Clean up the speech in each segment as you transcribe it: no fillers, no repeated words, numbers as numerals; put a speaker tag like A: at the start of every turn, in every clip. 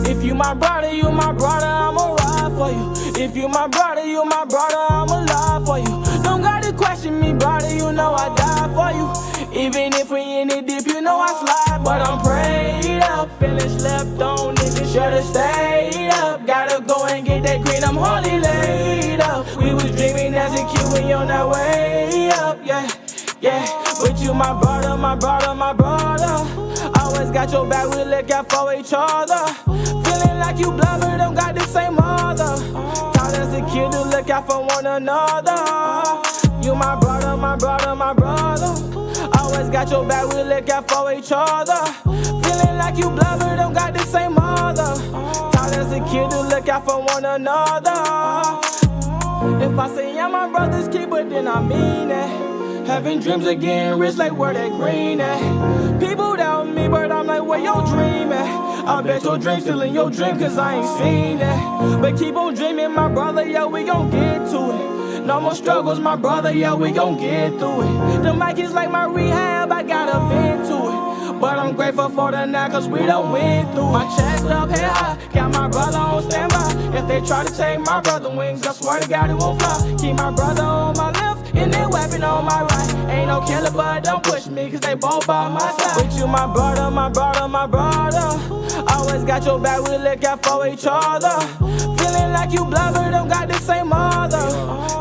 A: If you my brother, I'ma ride for you. If you my brother, I'ma lie for you. Don't gotta question me, brother, you know I die for you. Even if we in it deep, you know I slide. But I'm prayed up, feeling slept on, niggas should've stayed up. Gotta go and get that green, I'm hardly laid up. We was dreaming as a kid, we on that way up, yeah. But you my brother. Always got your back, we look out for each other. Feeling like you blubber, don't got the same mother. Taught as a kid to look out for one another. You my brother. Always got your back, we look out for each other. Feeling like you blubber, don't got the same mother. Taught as a kid to look out for one another. If I say I'm my brother's keeper, then I mean it. Having dreams of getting rich, like where that green at. People doubt me, but I'm like, where your dream at? I bet your dream still in your dream, cause I ain't seen that. But keep on dreaming, my brother, yeah, we gon' get to it. No more struggles, my brother, yeah, we gon' get through it. The mic is like my rehab, I gotta vent to it. But I'm grateful for the night, cause we done went through it. My chest up head high, got my brother on standby. If they try to take my brother wings, I swear to God it won't fly. Keep my brother on my left, and their weapon on my right. Ain't no killer, but don't push me, cause they both by my side. With you, my brother. Always got your back, we look out for each other. Feeling like you blubber, don't got the same mother.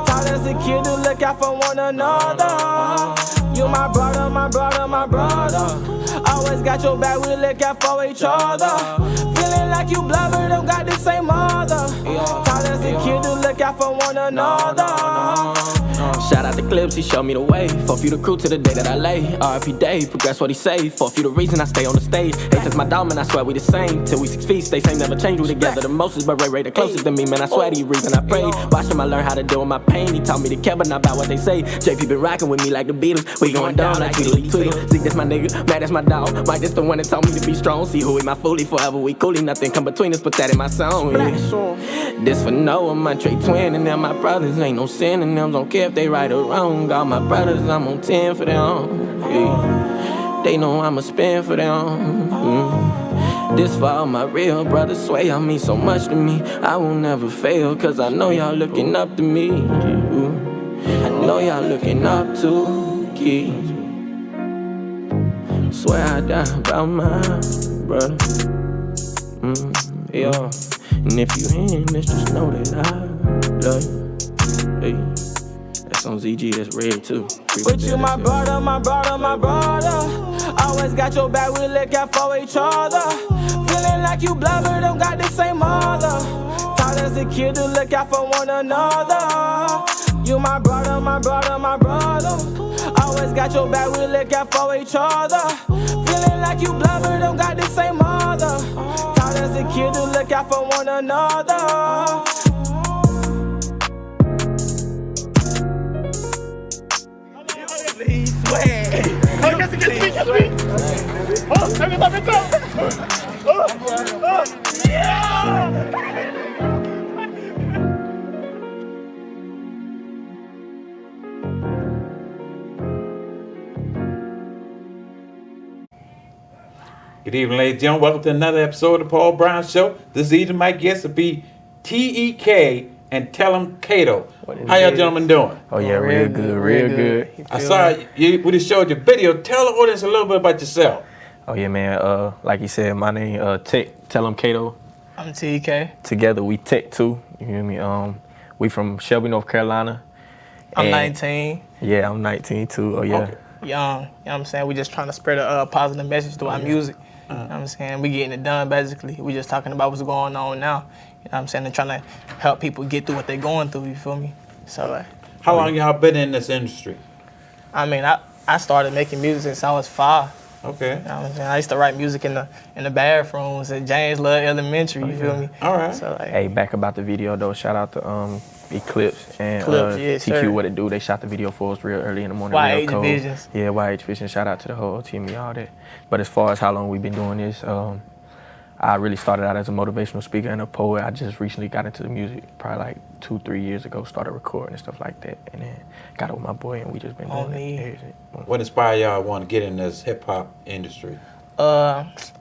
A: Taught as a kid to look out for one another. You my brother. Always got your back, we look out for each other. Feeling like you blubber, don't got the same mother. Taught as a kid to look out for one another.
B: Shout out to Clips, he showed me the way. Forfeit the crew to the day that I lay. RIP Dave, progress what he say. Forfeit the reason I stay on the stage. H is my dog, man, I swear we the same. Till we 6 feet, stay same, never change. We together the mostest, but Ray the closest to me, man. I swear to you, reason I prayed. Watch him, I learn how to deal with my pain. He taught me to care, but not about what they say. JP been rocking with me like the Beatles. We going down like Tweedly Tweedle. Zeke, that's my nigga, Matt, that's my dog. Mike, that's the one that taught me to be strong. See who he my foolie, forever we coolie. Nothing come between us, put that in my song. Yeah. This for Noah, my Trey twin, and them my brothers. Ain't no sin in them, don't care if they right or wrong. All my brothers, I'm on 10 for them. Yeah. They know I'ma spend for them. This for all my real brothers, swear y'all mean so much to me. I will never fail, cause I know y'all looking up to me. I know y'all looking up to me. Swear I die about my brother. Yeah. And if you hearing this, just know that I love you. Hey. That's on ZG, that's red too.
A: With you, my brother. Always got your back, we look out for each other. Feeling like you blubber, don't got the same mother. Taught as a kid to look out for one another. You my brother. Always got your back, we look out for each other. Feeling like you blubber, don't got the same mother. Taught as a kid to look out for one another.
C: Good evening, ladies and gentlemen. Welcome to another episode of the Paul Brown Show. This evening, my guest will be T.E.K and Tellem Kado. How y'all gentlemen doing?
D: Oh yeah, real good.
C: I saw you. We just showed your video. Tell the audience a little bit about yourself.
D: Oh yeah, man. Like you said, my name T.E.K, Tellem Kado.
E: I'm T.E.K.
D: Together we T.E.K too. You hear me? We from Shelby, North Carolina.
E: I'm 19.
D: Yeah, I'm 19 too. Oh yeah.
E: Okay. Young. You know what I'm saying? We just trying to spread a positive message through our music. You know what I'm saying? We getting it done basically. We just talking about what's going on now. You know what I'm saying? And trying to help people get through what they're going through, you feel me? So like,
C: how long y'all been in this industry?
E: I mean, I started making music since I was 5.
C: Okay.
E: You know what I'm saying? I used to write music in the bathrooms at James Love Elementary. You feel me?
C: All right.
E: So like,
D: Hey, back about the video though. Shout out to Eclipse and
E: yes,
D: TQ.
E: sir.
D: What It Do? They shot the video for us real early in the morning.
E: YH
D: real cold.
E: Visions.
D: Yeah, YH Visions. Shout out to the whole team, all that. But as far as how long we've been doing this, I really started out as a motivational speaker and a poet. I just recently got into the music, probably like 2-3 years ago. Started recording and stuff like that, and then got with my boy, and we just been doing it.
C: What inspired y'all want to get in this hip hop industry?
E: It's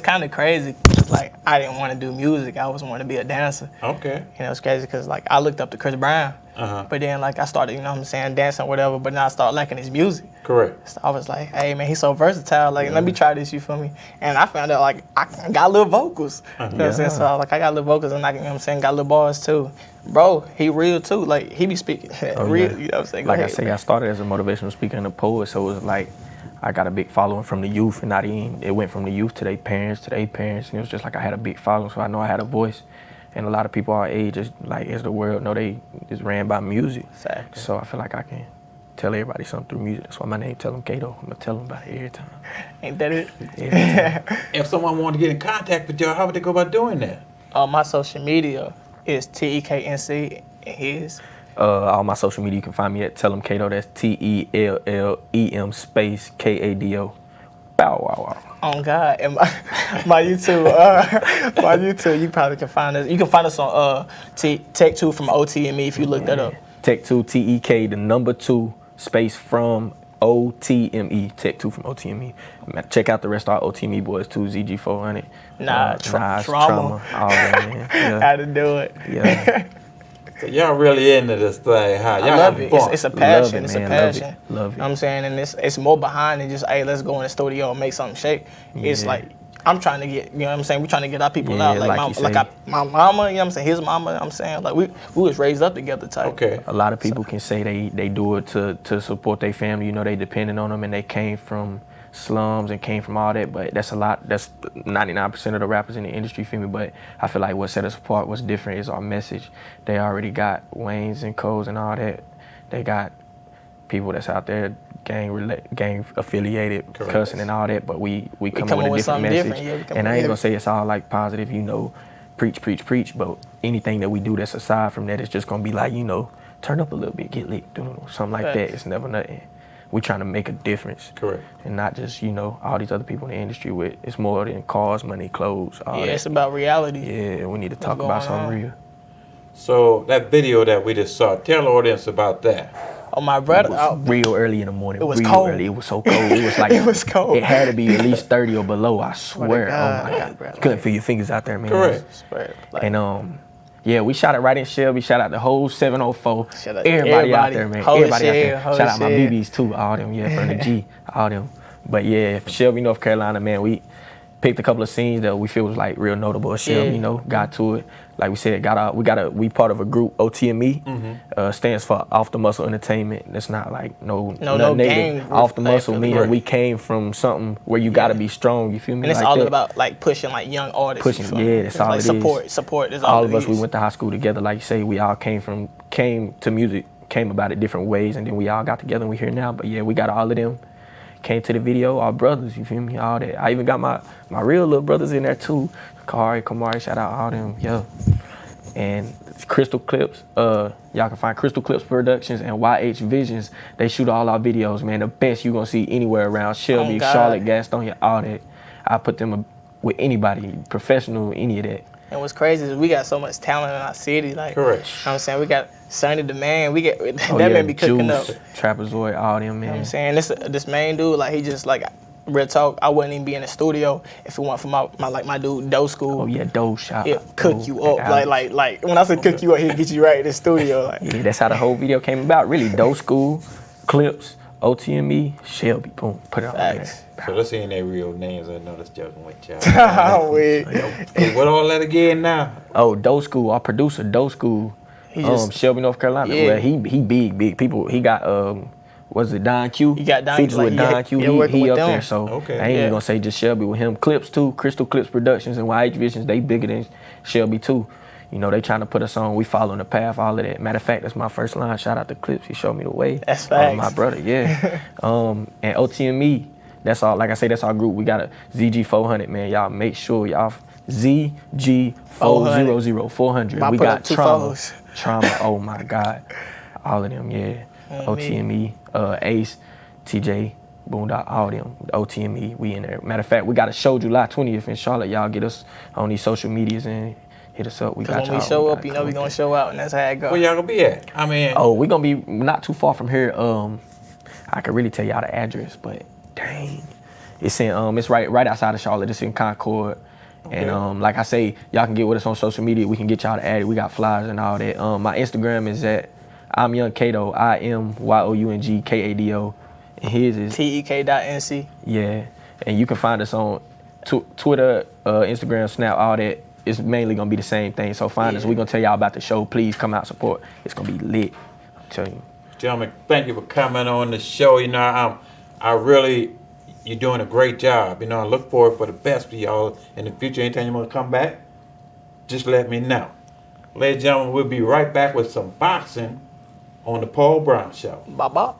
E: kind of crazy. Like, I didn't want to do music. I always wanted to be a dancer.
C: Okay.
E: You know, it's crazy because, like, I looked up to Chris Brown. But then, like, I started, you know what I'm saying, dancing or whatever, but now I started liking his music.
C: Correct.
E: So I was like, hey, man, he's so versatile. Like, let me try this, you feel me? And I found out, like, I got little vocals. You know what I'm saying? So, I got little vocals and, like, you know what I'm saying, got little bars, too. Bro, he real, too. Like, he be speaking real, you know what I'm saying?
D: Like I say, I started as a motivational speaker and a poet, so it was like, I got a big following from the youth, and not even, it went from the youth to their parents, and it was just like I had a big following, so I know I had a voice. And a lot of people our age, as the world know, they just ran by music.
E: Exactly.
D: So I feel like I can tell everybody something through music. That's why my name Tellem Kado. I'm gonna tell them about it every time.
E: Ain't that it?
C: If someone wanted to get in contact with y'all, how would they go about doing that?
E: My social media is T.E.K and his.
D: All my social media, you can find me at Tellem Kado. That's TELLEM space KADO. Bow wow wow.
E: Oh God, and my YouTube, you probably can find us. You can find us on T.E.K from OTME if you look that up.
D: Tech2 TEK, the number 2 space from OTME. Tech2 from OTME. Check out the rest of our OTME boys too. ZG400. Trauma. All that, man. Yeah.
E: How to do it?
D: Yeah.
C: So y'all really into this thing, huh? Y'all
E: I love
C: having
E: it.
C: fun.
E: It's a passion.
D: Love it,
E: It's
D: man.
E: a passion.
D: Love it.
E: You know what I'm saying? And it's more behind than just, hey, let's go in the studio and make something shake. It's like, I'm trying to get, you know what I'm saying? We're trying to get our people out. Like my mama, you know what I'm saying? His mama, you know what I'm saying? Like, we was raised up together type.
C: Okay.
D: A lot of people can say they do it to support their family. You know, they depending on them, and they came from slums and came from all that, but that's a lot. That's 99% of the rappers in the industry, feel me? But I feel like what set us apart, what's different is our message. They already got Waynes and Coles and all that. They got people that's out there gang affiliated,
C: Correct.
D: Cussing and all that, but we come
E: come
D: up with a different message.
E: Yeah,
D: and I ain't gonna say it's all like positive, you know, preach, but anything that we do that's aside from that, it's just gonna be like, you know, turn up a little bit, get lit, something like that. It's never nothing. We trying to make a difference.
C: Correct.
D: And not just, you know, all these other people in the industry with, it's more than cars, money, clothes, all that.
E: It's about reality.
D: Yeah, we need to talk about something real.
C: So that video that we just saw, tell the audience about that.
E: Oh, my brother.
D: It was real early in the morning.
E: It was
D: real
E: cold.
D: Early. It was so cold. It was like,
E: It was cold.
D: It had to be at least 30 or below, I swear.
E: God.
D: Oh my God. You couldn't feel your fingers out there, man.
C: Correct.
D: And yeah, we shot it right in Shelby. Shout out the whole 704.
E: Shout out
D: everybody out there, man.
E: Holy
D: Everybody out
E: shit,
D: there.
E: holy
D: Shout out my
E: shit.
D: BBs too, all them, from the G, all them. But yeah, Shelby, North Carolina, man, we picked a couple of scenes that we feel was like real notable. Shelby, you know, got to it. Like we said, we part of a group, OTME, stands for Off the Muscle Entertainment. That's not like no
E: gang.
D: Off the muscle, meaning
C: Right.
D: we came from something where you gotta be strong, you feel me?
E: And it's
D: like
E: all
D: that.
E: about like pushing like young artists.
D: Pushing,
E: you feel me?
D: yeah, that's all
E: like
D: it is.
E: Support. That's
D: all
E: all
D: of
E: it
D: us, we
E: is.
D: went to high school together. Like you say, we all came to music, came about it different ways, and then we all got together and we here now. But yeah, we got all of them. Came to the video, our brothers, you feel me? All that. I even got my real little brothers in there too. Kamari, shout out all them, yeah. And Crystal Clips, y'all can find Crystal Clips Productions and YH Visions. They shoot all our videos, man. The best you gonna see anywhere around Shelby, Charlotte, Gastonia, all that. I put them with anybody, professional, any of that.
E: And what's crazy is we got so much talent in our city. Like,
C: Correct.
E: You know what I'm saying? We got Sonny the Man. We get that
D: yeah,
E: man be cooking
D: Juice,
E: up.
D: Trapezoid, all them, man.
E: You know what I'm saying? This main dude, like, he just, like, real talk, I wouldn't even be in the studio if it weren't for my dude, Doe School.
D: Oh, yeah, Doe shop.
E: He'll cook you up.
D: Alex.
E: Like, when I say cook you up, he'll get you right in the studio. Like.
D: Yeah, that's how the whole video came about, really. Doe School, Clips, OTME, Shelby, boom, put it on there.
C: So let's see their real names. I know that's joking with y'all.
E: Oh, weird.
C: Hey, what all that again now?
D: Oh, Doe School, our producer, Doe School, Shelby, North Carolina.
E: Yeah.
D: Well, he big people. He got was it Don Q?
E: He got Don
D: features
E: like,
D: with Don Q.
E: working
D: He
E: with
D: up
E: them.
D: there, so
C: Okay.
D: I ain't even gonna say just Shelby with him. Clips too, Crystal Clips Productions and YH Visions. They bigger than Shelby too. You know, they trying to put us on. We following the path, all of that. Matter of fact, that's my first line. Shout out to Clips. He showed me the way.
E: That's facts.
D: My brother, yeah. And OTME, that's all. Like I say, that's our group. We got a ZG400, man. Y'all make sure y'all ZG400. 400. We got Trauma. Oh my God. All of them, yeah. OTME, Ace, TJ, Boondock, all them. OTME, we in there. Matter of fact, we got a show July 20th in Charlotte. Y'all get us on these social medias and hit us up. We got
E: when we show up, you know we gonna show out, and that's how it goes.
C: Where y'all gonna be at? I mean,
D: we gonna be not too far from here. I could really tell y'all the address, but dang, it's in it's right outside of Charlotte. It's in Concord, okay. And like I say, y'all can get with us on social media. We can get y'all to add it. We got flyers and all that. My Instagram is at I'm Young Kado. IMYOUNG KADO, and his is
E: TEK.NC.
D: Yeah, and you can find us on Twitter, Instagram, Snap, all that. It's mainly gonna be the same thing. So find us. We're gonna tell y'all about the show. Please come out, support. It's gonna be lit. I'm telling you.
C: Gentlemen, thank you for coming on the show. You know, you're doing a great job. You know, I look forward for the best for y'all in the future. Anytime you want to come back, just let me know. Ladies and gentlemen, we'll be right back with some boxing on the Paul Brown Show.
E: Bye-bye.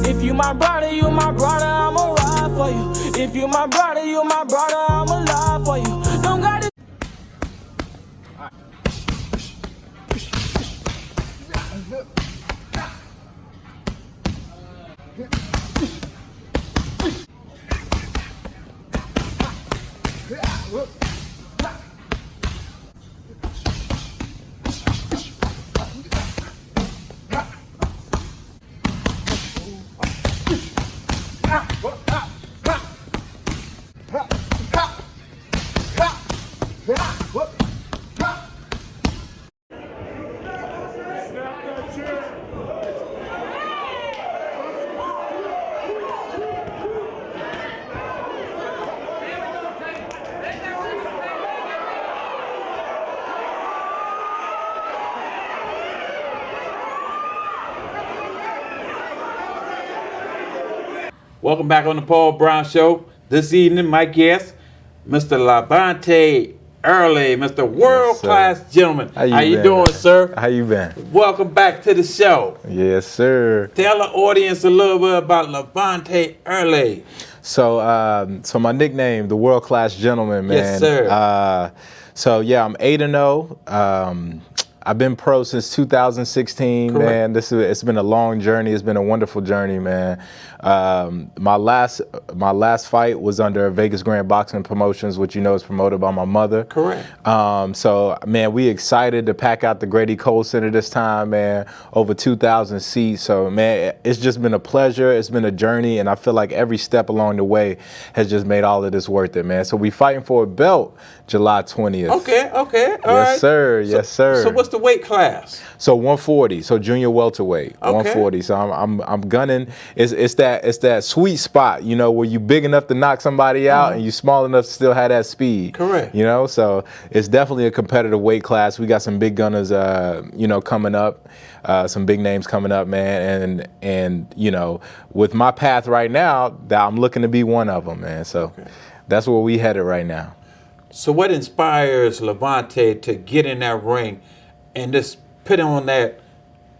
A: If you my brother, I'ma ride for you. If you my brother, I'ma lie for you. Don't got it.
C: Welcome back on the Paul Brown Show. This evening, my guest, Mr. LaVonte Earley, Mr. World-Class Gentleman.
F: How you
C: doing, sir?
F: How you been?
C: Welcome back to the show.
F: Yes, sir.
C: Tell the audience a little bit about LaVonte Earley.
F: So, my nickname, the World-Class Gentleman, man.
C: Yes, sir.
F: I'm 8-0. I've been pro since 2016,
C: Correct.
F: man. It's been a long journey. It's been a wonderful journey, man. My last fight was under Vegas Grand Boxing Promotions, which you know is promoted by my mother.
C: Correct.
F: So, man, we excited to pack out the Grady Cole Center this time, man. Over 2,000 seats. So, man, it's just been a pleasure. It's been a journey, and I feel like every step along the way has just made all of this worth it, man. So we fighting for a belt July 20th.
C: Okay. All right.
F: Yes, sir. Yes, sir.
C: So what's the weight class?
F: So 140. So junior welterweight.
C: Okay.
F: 140. So I'm gunning. It's that sweet spot, you know, where you big enough to knock somebody out and you small enough to still have that speed.
C: Correct.
F: You know, so it's definitely a competitive weight class. We got some big gunners, coming up. Some big names coming up, man. And you know, with my path right now, I'm looking to be one of them, man. So that's where we headed right now.
C: So what inspires LaVonte to get in that ring and just put on that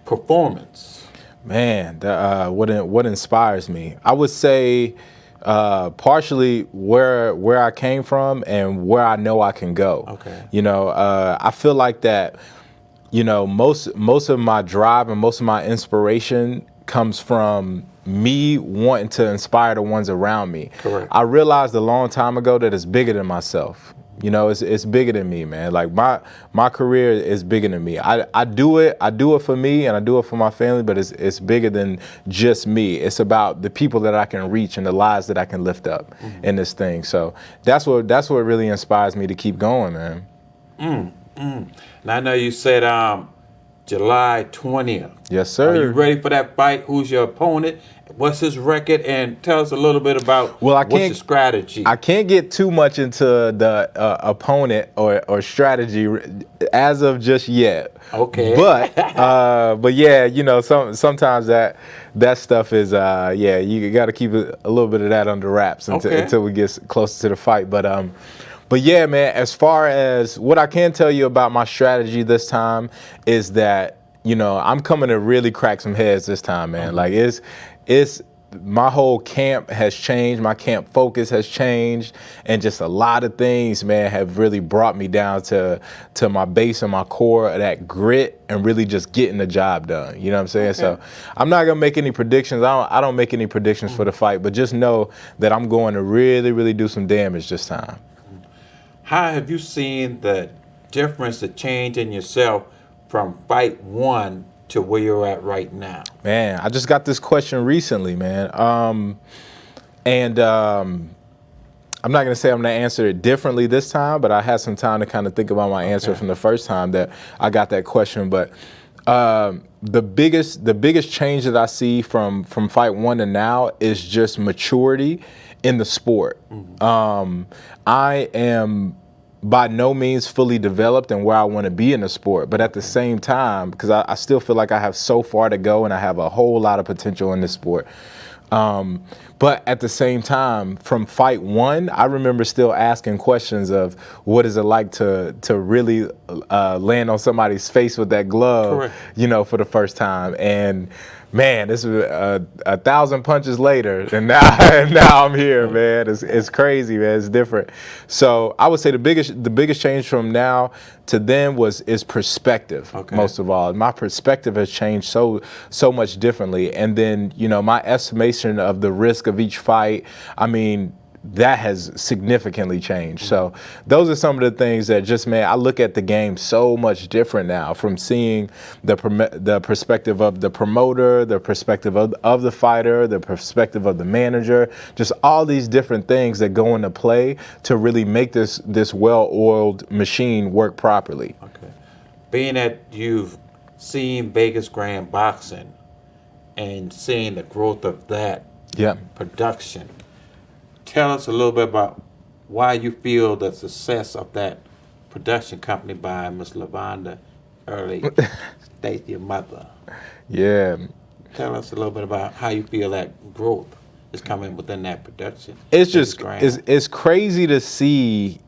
C: performance?
F: Man, what inspires me? I would say partially where I came from and where I know I can go.
C: Okay.
F: You know, I feel like that, you know, most of my drive and most of my inspiration comes from me wanting to inspire the ones around me.
C: Correct.
F: I realized a long time ago that it's bigger than myself. You know, it's bigger than me, man. Like my career is bigger than me. I do it for me and I do it for my family, but it's bigger than just me. It's about the people that I can reach and the lives that I can lift up in this thing. So that's what really inspires me to keep going, man.
C: Now I know you said July 20th.
F: Yes, sir.
C: Are you ready for that fight? Who's your opponent? What's his record? And tell us a little bit about what's your strategy.
F: I can't get too much into the opponent or strategy as of just yet.
C: Okay.
F: But yeah, you know, sometimes that stuff is you got to keep a little bit of that under wraps until we get closer to the fight. But yeah, man, as far as what I can tell you about my strategy this time is that, you know, I'm coming to really crack some heads this time, man. Like it's my whole camp has changed. My camp focus has changed, and just a lot of things, man, have really brought me down to my base and my core of that grit and really just getting the job done. You know what I'm saying? Okay. So I'm not gonna make any predictions. I don't make any predictions for the fight, but just know that I'm going to really, really do some damage this time.
C: How have you seen the difference, the change in yourself from fight one to where you're at right now?
F: Man, I just got this question recently, man. I'm not gonna say I'm gonna answer it differently this time, but I had some time to kind of think about my answer from the first time that I got that question. But the biggest change that I see from fight one to now is just maturity in the sport. I am by no means fully developed and where I want to be in the sport, but at the same time, because I still feel like I have so far to go and I have a whole lot of potential in this sport. But at the same time, from fight one, I remember still asking questions of what is it like to really land on somebody's face with that glove, correct, you know, for the first time. And man, this is 1,000 punches later, and now I'm here, man. It's crazy, man. It's different. So I would say the biggest change from now to then is perspective. Okay. Most of all, my perspective has changed so much differently, and then, you know, my estimation of the risk of each fight, I mean, that has significantly changed. So those are some of the things that just, man, I look at the game so much different now, from seeing the perspective of the promoter, the perspective of the fighter, the perspective of the manager, just all these different things that go into play to really make this well-oiled machine work properly.
C: Okay. Being that you've seen Vegas Grand Boxing and seeing the growth of that production, tell us a little bit about why you feel the success of that production company by Miss LaVonte Earley, state your mother.
F: Yeah.
C: Tell us a little bit about how you feel that growth is coming within that production.
F: It's just, it's crazy to see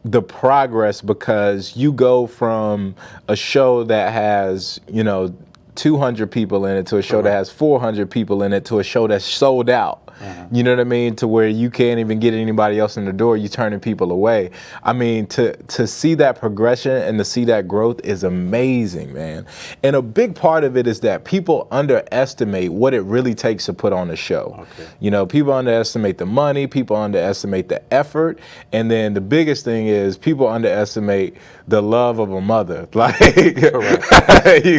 F: the progress, because you go from a show that has, you know, 200 people in it to a show that has 400 people in it to a show that's sold out. You know what I mean? To where you can't even get anybody else in the door, you're turning people away. I mean, to see that progression and to see that growth is amazing, man. And a big part of it is that people underestimate what it really takes to put on a show. Okay. You know, people underestimate the money, people underestimate the effort, and then the biggest thing is people underestimate the love of a mother. Like, you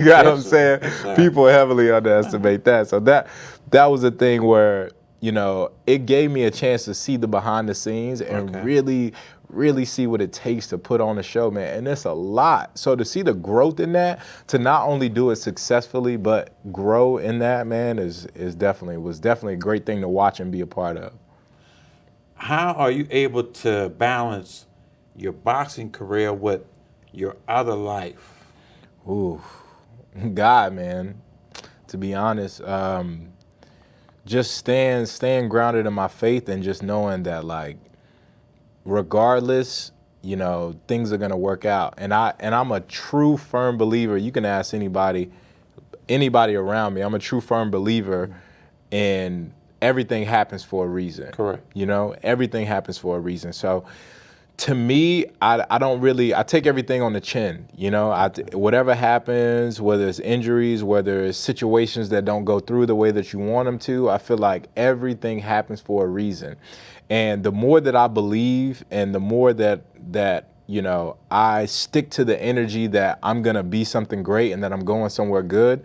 F: got what I'm saying? People heavily underestimate that. So that was a thing where, you know, it gave me a chance to see the behind the scenes and really see what it takes to put on a show, man. And it's a lot. So to see the growth in that, to not only do it successfully, but grow in that, man, was definitely a great thing to watch and be a part of.
C: How are you able to balance your boxing career with your other life?
F: Ooh, God, man. To be honest, just staying grounded in my faith and just knowing that, like, regardless, you know, things are gonna work out. And I'm a true firm believer. You can ask anybody around me. I'm a true firm believer in everything happens for a reason. Correct. You know, everything happens for a reason. So to me, I take everything on the chin, you know. Whatever happens, whether it's injuries, whether it's situations that don't go through the way that you want them to, I feel like everything happens for a reason. And the more that I believe and the more that you know, I stick to the energy that I'm gonna be something great and that I'm going somewhere good,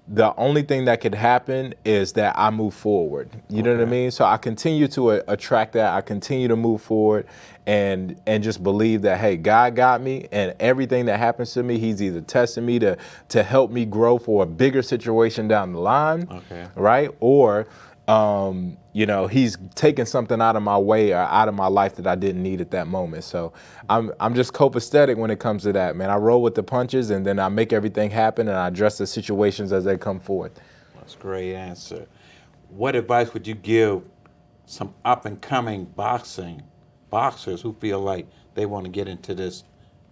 F: the only thing that could happen is that I move forward. You know what I mean? So I continue to attract that. I continue to move forward and just believe that, hey, God got me, and everything that happens to me, he's either testing me to help me grow for a bigger situation down the line, right? Or, you know, he's taking something out of my way or out of my life that I didn't need at that moment. So I'm just copacetic when it comes to that, man. I roll with the punches, and then I make everything happen, and I address the situations as they come forward.
C: That's a great answer. What advice would you give some up-and-coming boxers who feel like they want to get into this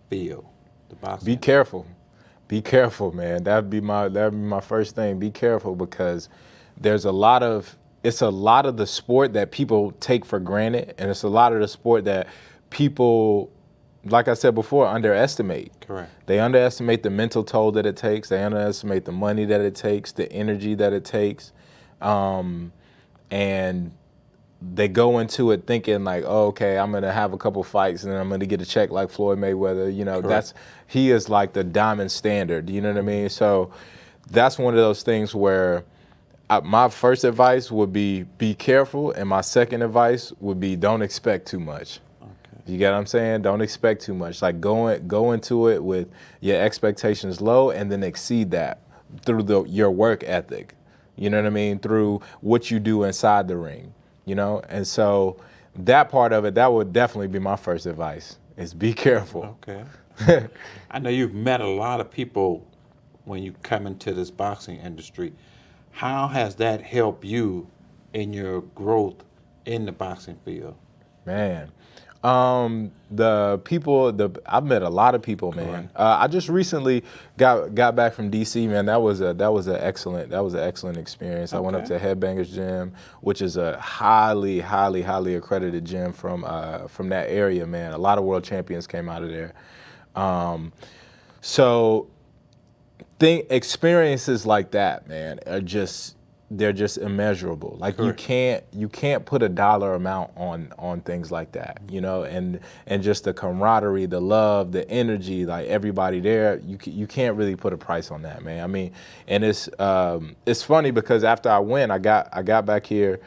C: field, the boxing?
F: Be careful. Be careful, man. That'd be my first thing. Be careful, because there's it's a lot of the sport that people take for granted, and it's a lot of the sport that people, like I said before, underestimate.
C: Correct.
F: They underestimate the mental toll that it takes. They underestimate the money that it takes, the energy that it takes. And they go into it thinking like, oh, okay, I'm going to have a couple fights and then I'm going to get a check like Floyd Mayweather. You know, he is like the diamond standard. You know what I mean? So that's one of those things where my first advice would be careful, and my second advice would be don't expect too much. You get what I'm saying? Don't expect too much. Like go into it with your expectations low, and then exceed that through your work ethic. You know what I mean? Through what you do inside the ring. You know, and so that part of it, that would definitely be my first advice, is be careful.
C: Okay. I know you've met a lot of people when you come into this boxing industry. How has that helped you in your growth in the boxing field?
F: Man, I've met a lot of people, man. I just recently got back from DC, man. That was an excellent experience. I went up to Headbangers Gym, which is a highly accredited gym from that area, man. A lot of world champions came out of there. So experiences like that, man, they're just immeasurable. Like you can't put a dollar amount on things like that, you know, and just the camaraderie, the love, the energy, like everybody there, you can't really put a price on that, man. I mean, and it's funny because after I went, I got back here,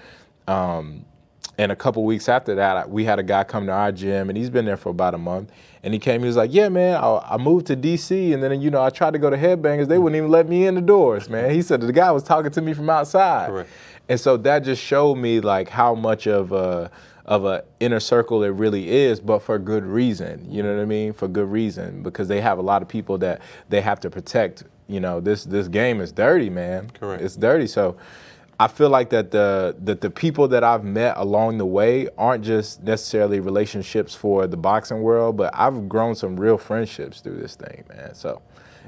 F: and a couple weeks after that, we had a guy come to our gym, and he's been there for about a month. And he came, he was like, yeah, man, I moved to DC, and then, you know, I tried to go to Headbangers. They wouldn't even let me in the doors, man. He said the guy was talking to me from outside. Correct. And so that just showed me, like, how much of a inner circle it really is, but for good reason. You know what I mean? For good reason, because they have a lot of people that they have to protect. You know, this game is dirty, man.
C: Correct.
F: It's dirty. So I feel like that the people that I've met along the way aren't just necessarily relationships for the boxing world, but I've grown some real friendships through this thing, man. So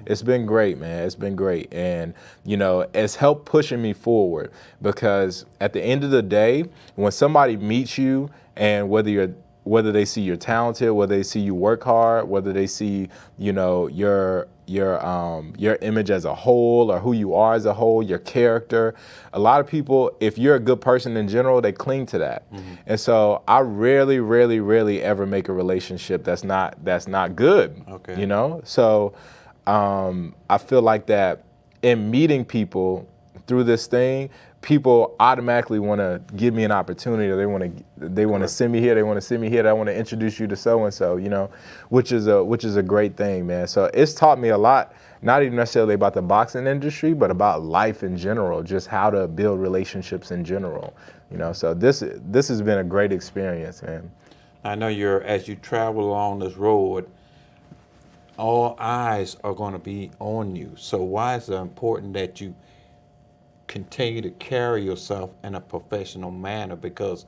F: it's been great, man. It's been great. And, you know, it's helped pushing me forward, because at the end of the day, when somebody meets you, and whether they see you're talented, whether they see you work hard, whether they see, you know, your image as a whole, or who you are as a whole, your character. A lot of people, if you're a good person in general, they cling to that. Mm-hmm. And so I rarely ever make a relationship that's not good. Okay. You know? So I feel like that in meeting people through this thing, people automatically want to give me an opportunity, or they want to send me here, they want to send me here, I want to introduce you to so and so, you know, which is a great thing, man. So it's taught me a lot, not even necessarily about the boxing industry, but about life in general, just how to build relationships in general, you know. So this has been a great experience, man.
C: I know as you travel along this road, all eyes are going to be on you. So why is it important that you continue to carry yourself in a professional manner? Because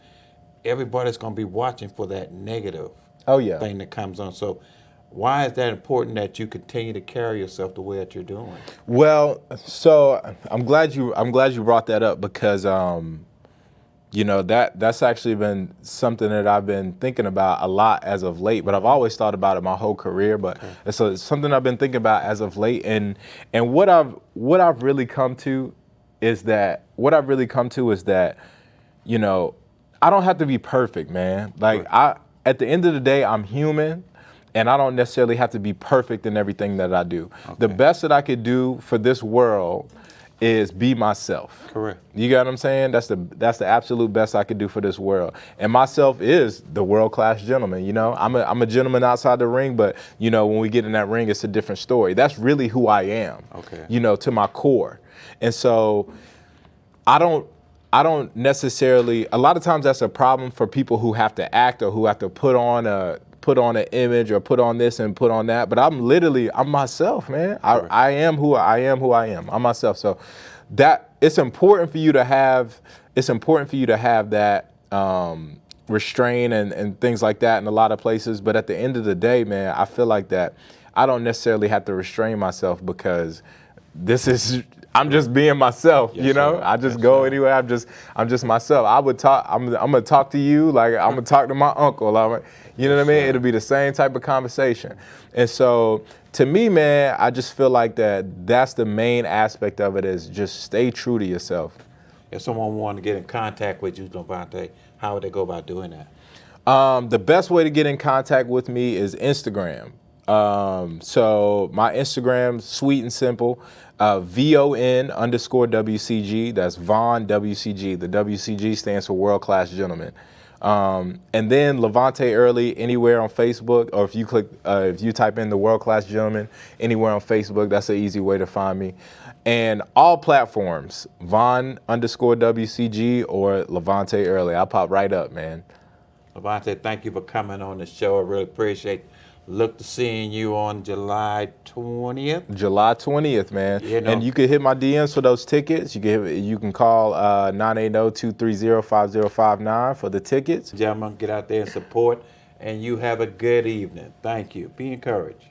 C: everybody's going to be watching for that negative thing that comes on. So why is that important that you continue to carry yourself the way that you're doing?
F: Well, so I'm glad you brought that up, because you know, that's actually been something that I've been thinking about a lot as of late, but I've always thought about it my whole career, but it's something I've been thinking about as of late. And what I've really come to is that, you know, I don't have to be perfect, man. Like, at the end of the day, I'm human, and I don't necessarily have to be perfect in everything that I do. Okay. The best that I could do for this world is be myself.
C: Correct.
F: You got what I'm saying? That's the absolute best I could do for this world. And myself is the world-class gentleman, you know? I'm a gentleman outside the ring, but, you know, when we get in that ring, it's a different story. That's really who I am,
C: Okay.
F: you know, to my core. And so I don't necessarily, a lot of times that's a problem for people who have to act or who have to put on an image or put on this and put on that. But I'm myself, man. I am who I am. I'm myself. So that it's important for you to have that restraint and things like that in a lot of places. But at the end of the day, man, I feel like that I don't necessarily have to restrain myself because I'm just being myself,
C: Yes,
F: you know.
C: sir.
F: I just
C: Yes,
F: go
C: sir.
F: anywhere. I'm just myself. I'm gonna talk to you like I'm gonna talk to my uncle. You know what I mean?
C: sir.
F: It'll be the same type of conversation. And so to me, man, I just feel like that's the main aspect of it is just stay true to yourself.
C: If someone wanted to get in contact with you, LaVonte, how would they go about doing that?
F: The best way to get in contact with me is Instagram. So my Instagram's sweet and simple, VON_WCG. That's Von WCG. The WCG stands for World Class Gentleman. And then LaVonte Earley anywhere on Facebook, or if you type in the World Class Gentleman anywhere on Facebook, that's an easy way to find me. And all platforms, Von_WCG or LaVonte Earley. I'll pop right up, man.
C: LaVonte, thank you for coming on the show. I really appreciate it. Look to seeing you on July 20th.
F: July 20th, man.
C: You know.
F: And you can hit my DMs for those tickets. You can call 980-230-5059 for the tickets.
C: Gentlemen, get out there and support, and you have a good evening. Thank you. Be encouraged.